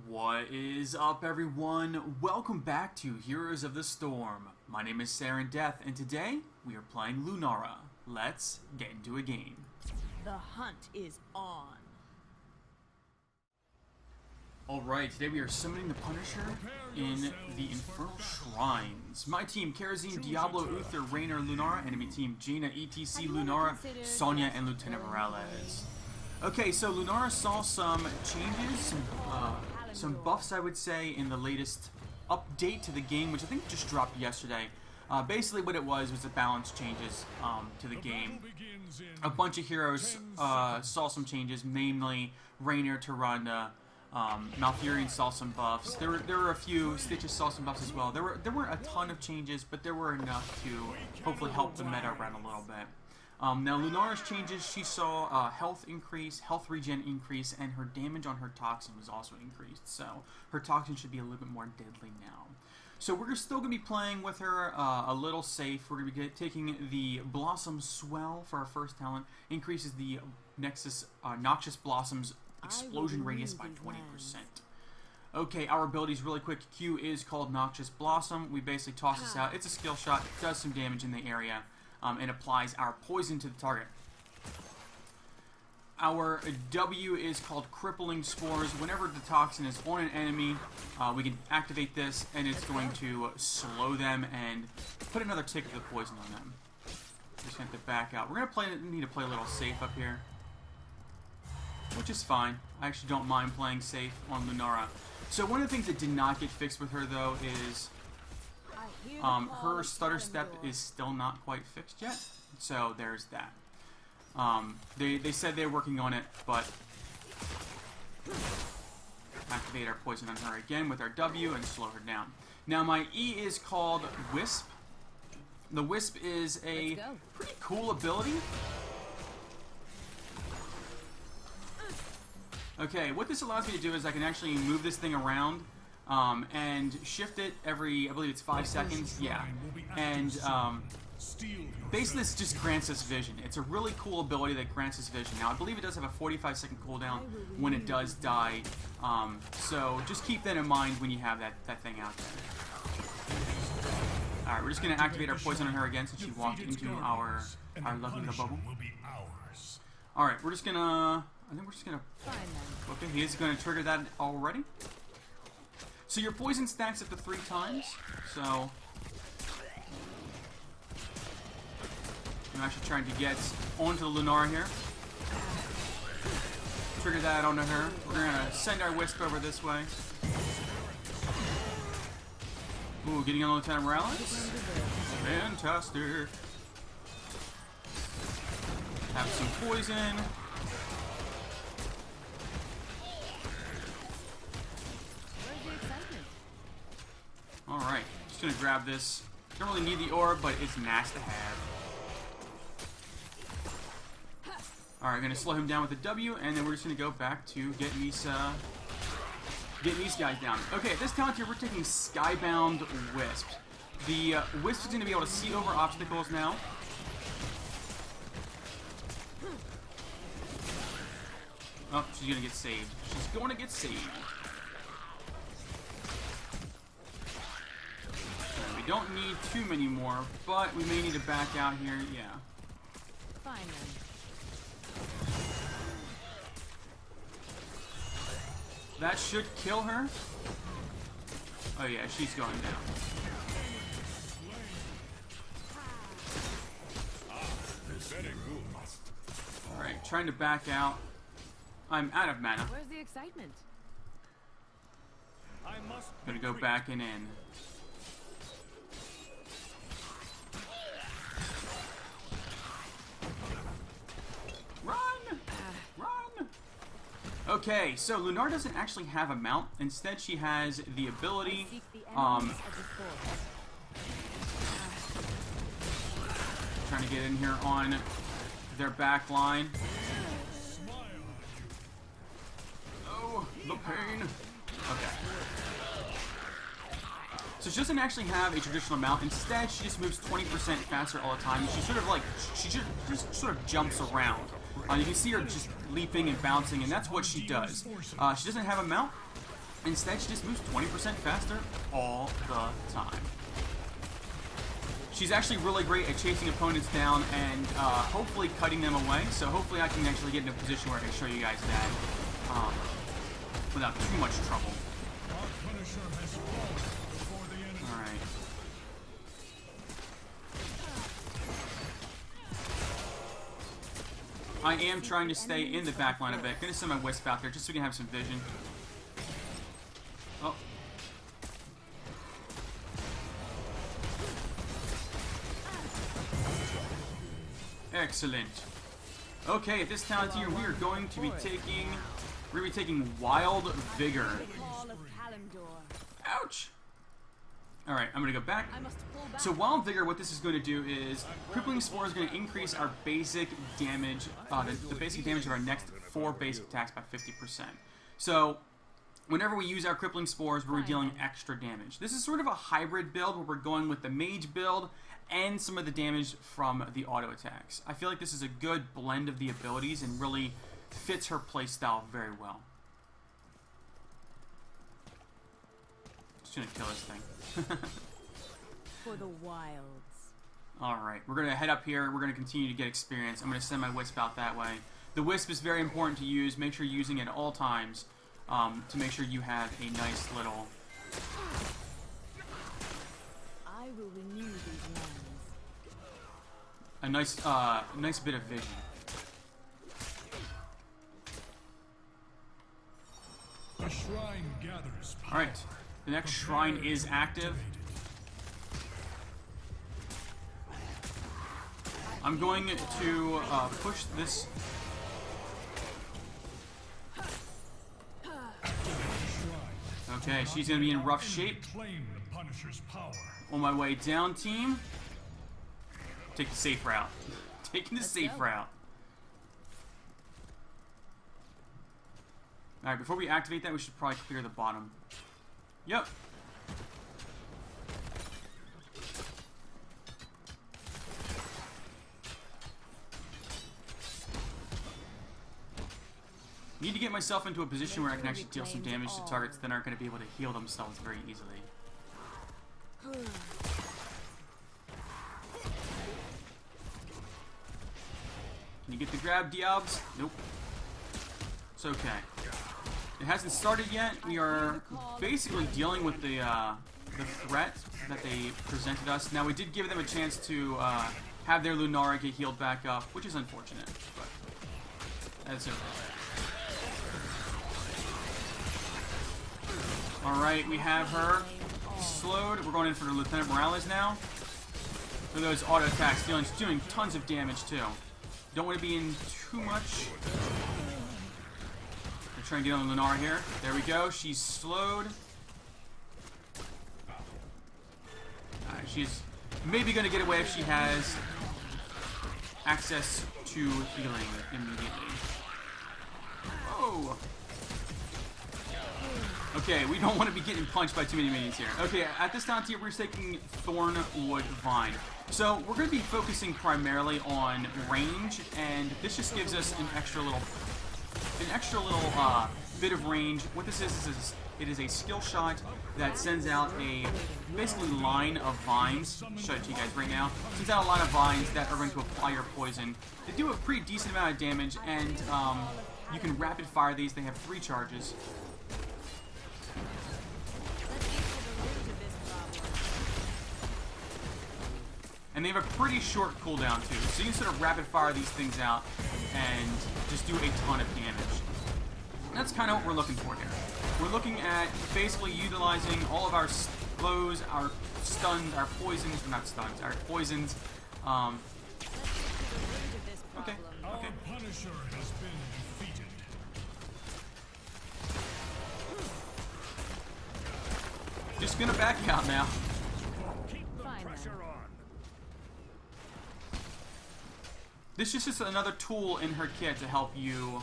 What is up, everyone? Welcome back to Heroes of the Storm. My name is Saren Death, and today we are playing Lunara. Let's get into a game. The hunt is on. Alright, today we are summoning the Punisher in the Infernal Shrines. My team, Karazine, Diablo, Uther, Raynor, Lunara. Enemy team, Jaina, ETC, Lunara, Sonya, and Lieutenant Morales. Okay, so Lunara saw some changes, some buffs, I would say, in the latest update to the game, which I think just dropped yesterday. Basically what it was the balance changes to the game. A bunch of heroes saw some changes, mainly Raynor, Tyrande, Malfurion saw some buffs. There were a few. Stitches saw some buffs as well. There weren't a ton of changes, but there were enough to hopefully help the meta run a little bit. Now, Lunara's changes, she saw health increase, health regen increase, and her damage on her toxin was also increased. So her toxin should be a little bit more deadly now. So we're still going to be playing with her a little safe. We're going to be taking the Blossom Swell for our first talent. Increases the Noxious Blossom's explosion radius by 20%. Okay, our abilities really quick. Q is called Noxious Blossom. We basically toss this out. It's a skill shot, does some damage in the area. And applies our poison to the target. Our W is called Crippling Spores. Whenever the toxin is on an enemy, we can activate this, and it's going to slow them and put another tick of the poison on them. Just have to back out. We're gonna need to play a little safe up here, which is fine. I actually don't mind playing safe on Lunara. So one of the things that did not get fixed with her, though, is her stutter step is still not quite fixed yet, so there's that. They said they're working on it, but activate our poison on her again with our W and slow her down. Now my E is called Wisp. The Wisp is a pretty cool ability. Okay, what this allows me to do is I can actually move this thing around and shift it every, I believe it's 5 seconds, yeah. And basically this just grants us vision. It's a really cool ability that grants us vision. Now I believe it does have a 45-second cooldown when it does die, so just keep that in mind when you have that thing out there. Alright, we're just going to activate our poison on her again since she walked into our lovely little bubble. Alright, we're just going to, I think we're just going to, okay, he is going to trigger that already. So your poison stacks up to 3 times, so I'm actually trying to get onto the Lunara here. Trigger that onto her. We're gonna send our Wisp over this way. Ooh, getting on Lieutenant Morales. Fantastic. Have some poison. Alright, just gonna grab this. Don't really need the orb, but it's nice to have. Alright, gonna slow him down with the W, and then we're just gonna go back to getting these guys down. Okay, at this talent here, we're taking Skybound Wisp. The Wisp is gonna be able to see over obstacles now. Oh, she's gonna get saved. She's going to get saved. We don't need too many more, but we may need to back out here, yeah. Fine then. That should kill her. Oh yeah, she's going down. Alright, trying to back out. I'm out of mana. Where's the excitement? Gonna go back and in. Run! Run! Okay, so Lunara doesn't actually have a mount. Instead, she has the ability, trying to get in here on their back line. Oh, the pain. Okay. So she doesn't actually have a traditional mount. Instead, she just moves 20% faster all the time. She sort of like, she just sort of jumps around. You can see her just leaping and bouncing, and that's what she does. She doesn't have a mount, Instead, she just moves 20% faster all the time. She's actually really great at chasing opponents down and hopefully cutting them away. So hopefully I can actually get in a position where I can show you guys that without too much trouble. Alright. I am trying to stay in the back line a bit. Gonna send my Wisp out there just so we can have some vision. Oh. Excellent. Okay, at this talent tier, we are going to be taking Wild Vigor. Ouch! Alright, I'm gonna go back. So Wild Vigor, what this is going to do is Crippling Spore is going to increase our basic damage, the basic damage of our next 4 basic attacks by 50%. So whenever we use our Crippling Spores, we're dealing extra damage. This is sort of a hybrid build where we're going with the Mage build and some of the damage from the auto attacks. I feel like this is a good blend of the abilities and really fits her playstyle very well. Just gonna kill this thing. For the wilds. Alright, we're gonna head up here. We're gonna continue to get experience. I'm gonna send my Wisp out that way. The Wisp is very important to use. Make sure you're using it at all times to make sure you have a nice little... I will renew these lands. A nice bit of vision. A shrine gathers power. All right, the next shrine is active. I'm going to push this. Okay, she's gonna be in rough shape. On my way down, team. Take the safe route. Taking the safe route. Alright, before we activate that, we should probably clear the bottom. Yep. Need to get myself into a position where I can actually deal some damage to targets that aren't going to be able to heal themselves very easily. Can you get the grab, Diabs? Nope. It's okay. It hasn't started yet. We are basically dealing with the threat that they presented us. Now, we did give them a chance to have their Lunara get healed back up, which is unfortunate, but that's it. Alright, we have her slowed. We're going in for the Lieutenant Morales now. For those auto attacks, doing tons of damage too. Don't want to be in too much. We're trying to get on the Lunara here. There we go. She's slowed. She's maybe going to get away if she has access to healing immediately. Oh. Okay, we don't want to be getting punched by too many minions here. Okay, at this time tier, we're taking Thornwood Vine. So we're going to be focusing primarily on range, and this just gives us an extra little bit of range. What this is it is a skill shot that sends out a basically line of vines. I'll show it to you guys right now. Sends out a line of vines that are going to apply your poison. They do a pretty decent amount of damage, and you can rapid fire these. They have 3 charges. And they have a pretty short cooldown too, so you can sort of rapid fire these things out and just do a ton of damage. And that's kind of what we're looking for here. We're looking at basically utilizing all of our slows, our stuns, our poisons, not stuns, our poisons. Okay. Our Punisher has been defeated. Just gonna back out now. Keep the pressure on. This is just another tool in her kit to help you.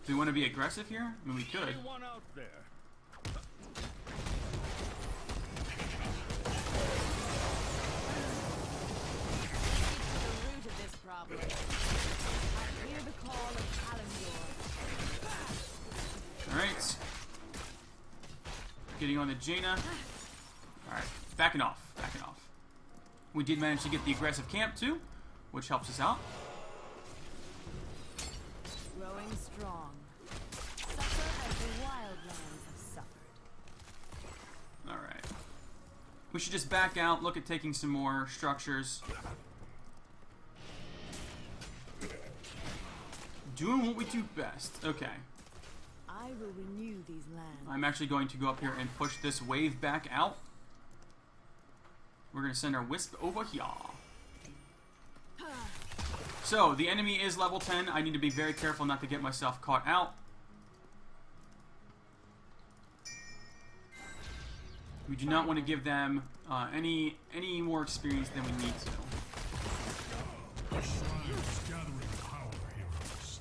Do we want to be aggressive here? I mean, we could. Anyone out there? The root of this problem. I hear the call of Kalimdor. Alright. getting on the Jaina. Alright, backing off, backing off. We did manage to get the aggressive camp too, which helps us out. Growing strong. Suffer as the wildlands have suffered. Alright. We should just back out, look at taking some more structures. Doing what we do best. Okay. I will renew these lands. I'm actually going to go up here and push this wave back out. We're going to send our Wisp over here. So, the enemy is level 10. I need to be very careful not to get myself caught out. We do not want to give them any more experience than we need to. The shrine is gathering power, heroes.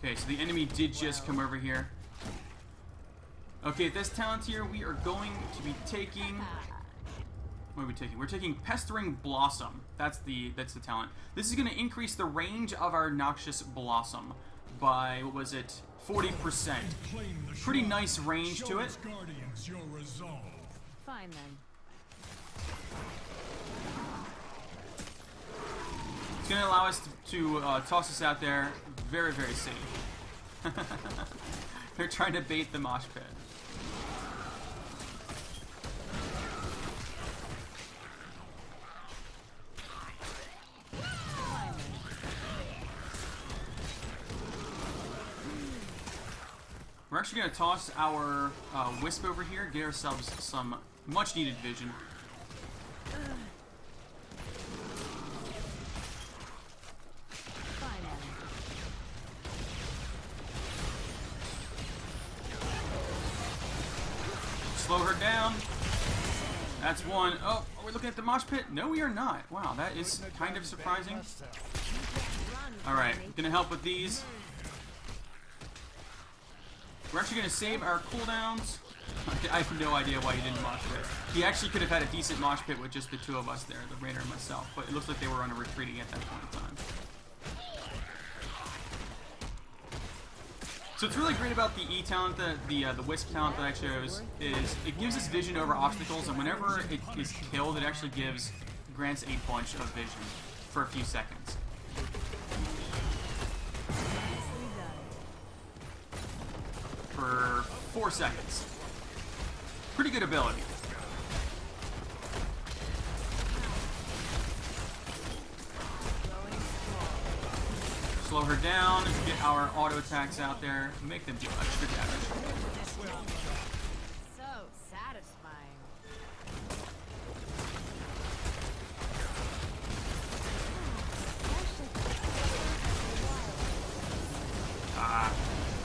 Okay, so the enemy did just come over here. Okay, at this talent here, we are going to be taking... What are we taking? We're taking Pestering Blossom. That's the talent. This is going to increase the range of our Noxious Blossom by, what was it, 40%. Pretty nice range to it. Guardians, your resolve. Fine then. It's going to allow us to toss us out there very, very safe. They're trying to bait the mosh pit. We're actually going to toss our Wisp over here, get ourselves some much-needed vision. Fine then. Slow her down. That's one. Oh, are we looking at the mosh pit? No, we are not. Wow, that is kind of surprising. Alright, gonna help with these. We're actually going to save our cooldowns. I have no idea why he didn't mosh pit. He actually could have had a decent mosh pit with just the two of us there, the Rainer and myself, but it looks like they were on a retreating at that point in time. So what's really great about the E talent, the Wisp talent that I chose, is it gives us vision over obstacles, and whenever it is killed, it actually grants a bunch of vision for a few seconds. For 4 seconds. Pretty good ability. Slow her down, get our auto attacks out there, make them do extra damage. So satisfying. Ah,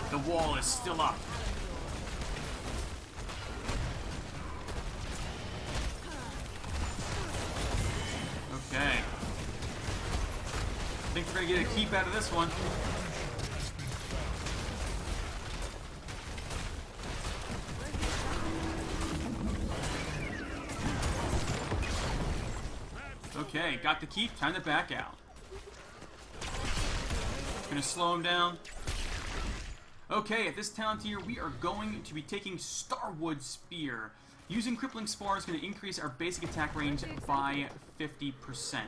the wall is still up. Okay. I think we're gonna get a keep out of this one. Okay, got the keep, time to back out. Gonna slow him down. Okay, at this talent here, we are going to be taking Starwood Spear. Using Crippling Spore is going to increase our basic attack range by 50%.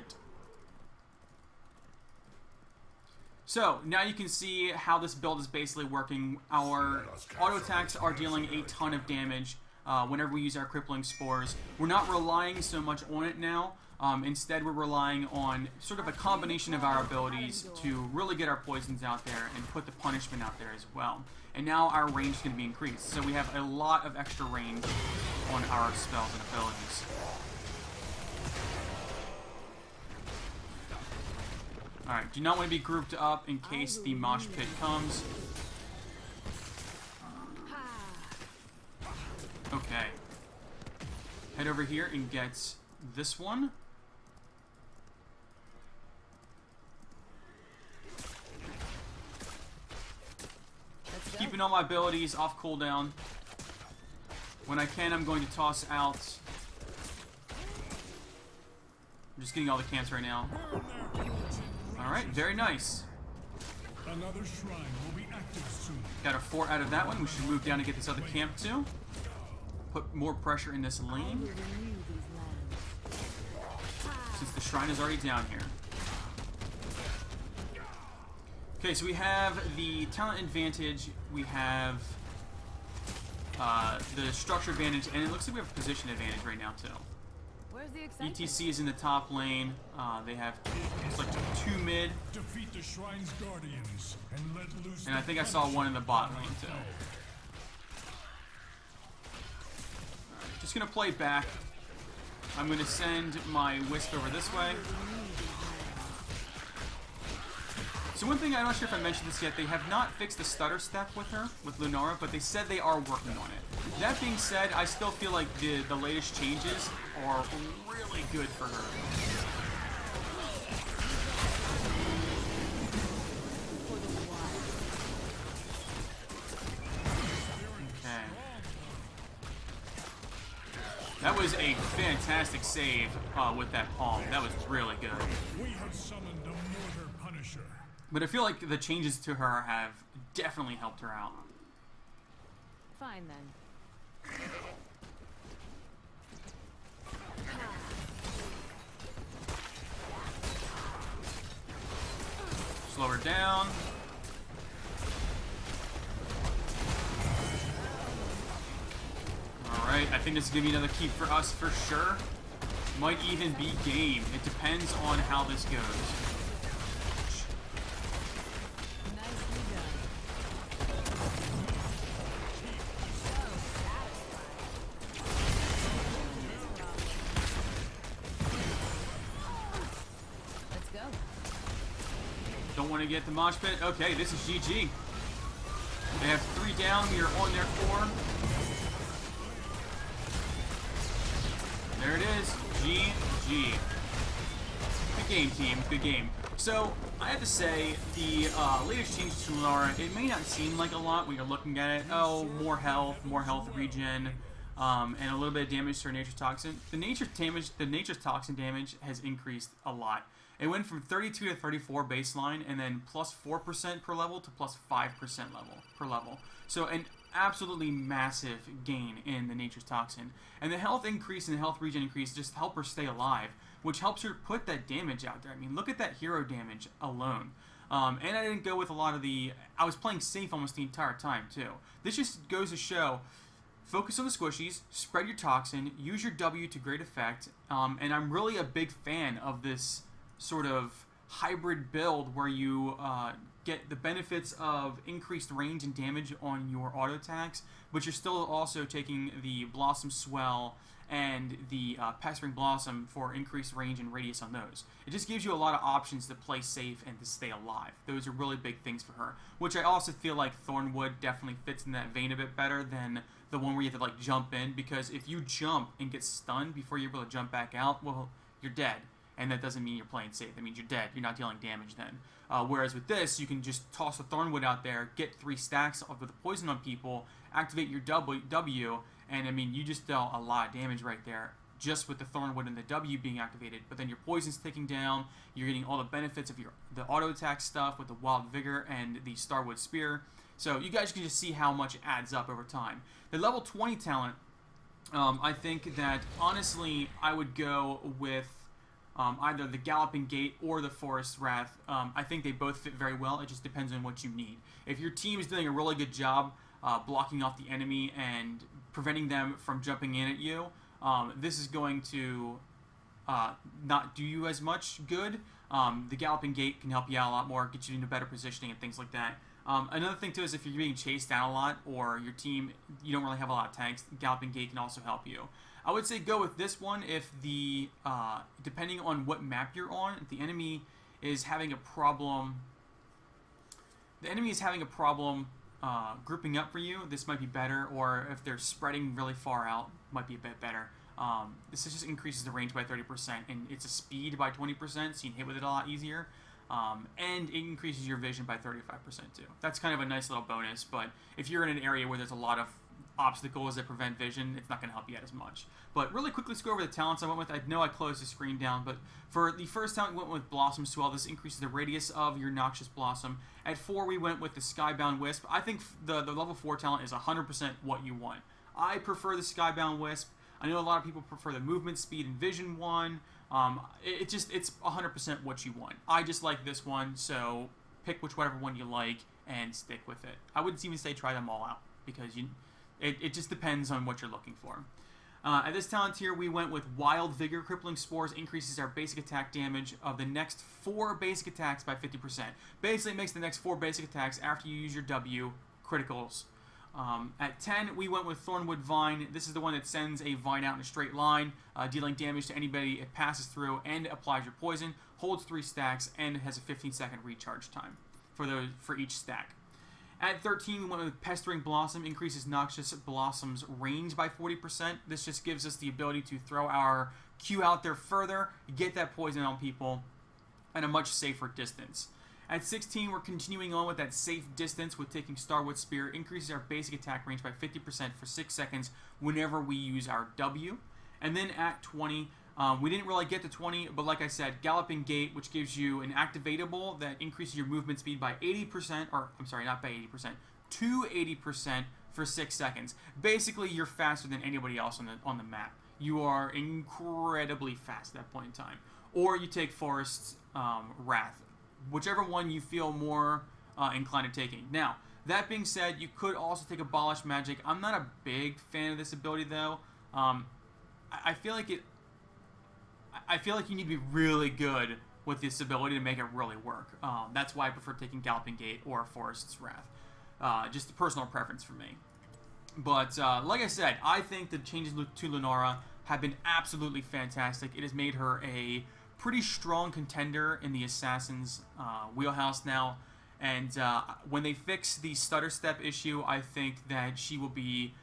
So, now you can see how this build is basically working. Our auto attacks are dealing a ton of damage whenever we use our Crippling Spores. We're not relying so much on it now. Instead, we're relying on sort of a combination of our abilities to really get our poisons out there and put the punishment out there as well. And now our range is going to be increased. So we have a lot of extra range on our spells and abilities. Alright, do not want to be grouped up in case the mosh pit comes. Okay. Head over here and get this one. Keeping all my abilities off cooldown. When I can, I'm going to toss out I'm just getting all the camps right now. Alright, very nice. Another shrine will be active soon. Got a 4 out of that one. We should move down and get this other camp too. Put more pressure in this I will lane, renew these lands. since the shrine is already down here. Okay, so we have the talent advantage, we have the structure advantage, and it looks like we have a position advantage right now too. Where's the excitement? ETC is in the top lane. They have it's like 2 mid, Defeat the shrine's guardians and let loose. and I the think I saw one in the bot lane too. Alright, just gonna play back. I'm gonna send my Wisp over this way. So one thing, I'm not sure if I mentioned this yet, they have not fixed the stutter step with her, with Lunara, but they said they are working on it. That being said, I still feel like the latest changes are really good for her. Okay. That was a fantastic save with that palm. That was really good. We have summoned a mortar punisher. But I feel like the changes to her have definitely helped her out. Fine then. Slow her down. Alright, I think this is going to be another keep for us for sure. Might even be game. It depends on how this goes. Nicely done. Let's go. Don't want to get the mosh pit. Okay, this is GG. They have 3 down. We are on their 4. There it is. GG. Good game, team. Good game. So, I have to say, the latest changes to Lunara, it may not seem like a lot when you're looking at it. Oh, more health regen, and a little bit of damage to our Nature's Toxin. The Nature's Toxin damage has increased a lot. It went from 32 to 34 baseline, and then plus 4% per level to plus 5% per level. So an absolutely massive gain in the Nature's Toxin. And the health increase and the health regen increase just help her stay alive, which helps her put that damage out there. I mean, look at that hero damage alone. And I didn't go with a lot of the... I was playing safe almost the entire time, too. This just goes to show... Focus on the squishies, spread your toxin, use your W to great effect, and I'm really a big fan of this sort of hybrid build where you get the benefits of increased range and damage on your auto attacks, but you're still also taking the Blossom Swell and the Pestering Blossom for increased range and radius on those. It just gives you a lot of options to play safe and to stay alive. Those are really big things for her, which I also feel like Thornwood definitely fits in that vein a bit better than the one where you have to like jump in, because if you jump and get stunned before you're able to jump back out, well, you're dead. And that doesn't mean you're playing safe. That means you're dead. You're not dealing damage then. Whereas with this, you can just toss a Thornwood out there, get 3 stacks of the poison on people, activate your W, and I mean, you just dealt a lot of damage right there just with the Thornwood and the W being activated. But then your poison's ticking down. You're getting all the benefits of the auto attack stuff with the Wild Vigor and the Starwood Spear. So you guys can just see how much it adds up over time. The level 20 talent, I think that honestly I would go with either the Galloping Gate or the Forest Wrath. I think they both fit very well. It just depends on what you need. If your team is doing a really good job blocking off the enemy and preventing them from jumping in at you, this is going to not do you as much good. The Galloping Gate can help you out a lot more, get you into better positioning and things like that. Another thing too is if you're being chased down a lot or your team, you don't really have a lot of tanks, Galloping Gate can also help you. I would say go with this one if the, depending on what map you're on, if the enemy is having a problem, grouping up for you, this might be better, or if they're spreading really far out, might be a bit better. This just increases the range by 30%, and it's a speed by 20%, so you can hit with it a lot easier. And it increases your vision by 35% too. That's kind of a nice little bonus, but if you're in an area where there's a lot of obstacles that prevent vision, it's not going to help you out as much. But really quickly, let's go over the talents I went with. I know I closed the screen down, but for the first talent, we went with Blossom Swell. This increases the radius of your Noxious Blossom. At 4, we went with the Skybound Wisp. I think the level 4 talent is 100% what you want. I prefer the Skybound Wisp. I know a lot of people prefer the movement, speed, and vision one. It's 100% what you want. I just like this one, so pick whichever one you like and stick with it. I wouldn't even say try them all out, because it just depends on what you're looking for. At this talent tier, we went with Wild Vigor. Crippling Spores increases our basic attack damage of the next 4 basic attacks by 50%. Basically, it makes the next 4 basic attacks after you use your W criticals. At 10, we went with Thornwood Vine. This is the one that sends a vine out in a straight line, dealing damage to anybody it passes through, and applies your poison, holds 3 stacks, and has a 15-second recharge time for each stack. At 13, we went with Pestering Blossom. Increases Noxious Blossom's range by 40%. This just gives us the ability to throw our Q out there further, get that poison on people at a much safer distance. At 16, we're continuing on with that safe distance with taking Starwood Spear. Increases our basic attack range by 50% for 6 seconds whenever we use our W. And then at 20, we didn't really get to 20, but like I said, Galloping Gait, which gives you an activatable that increases your movement speed by 80%, or I'm sorry, not by 80%, to 80% for 6 seconds. Basically, you're faster than anybody else on the map. You are incredibly fast at that point in time. Or you take Forest's Wrath, whichever one you feel more inclined to taking. Now, that being said, you could also take Abolish Magic. I'm not a big fan of this ability, though. I feel like you need to be really good with this ability to make it really work. That's why I prefer taking Galloping Gait or Forest's Wrath. Just a personal preference for me. But like I said, I think the changes to Lunara have been absolutely fantastic. It has made her a pretty strong contender in the Assassin's wheelhouse now. And when they fix the stutter step issue, I think that she will be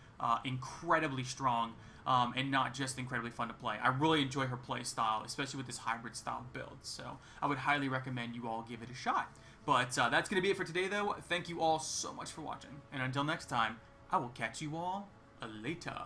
incredibly strong. And not just incredibly fun to play. I really enjoy her play style, especially with this hybrid style build. So I would highly recommend you all give it a shot. But that's going to be it for today, though. Thank you all so much for watching. And until next time, I will catch you all later.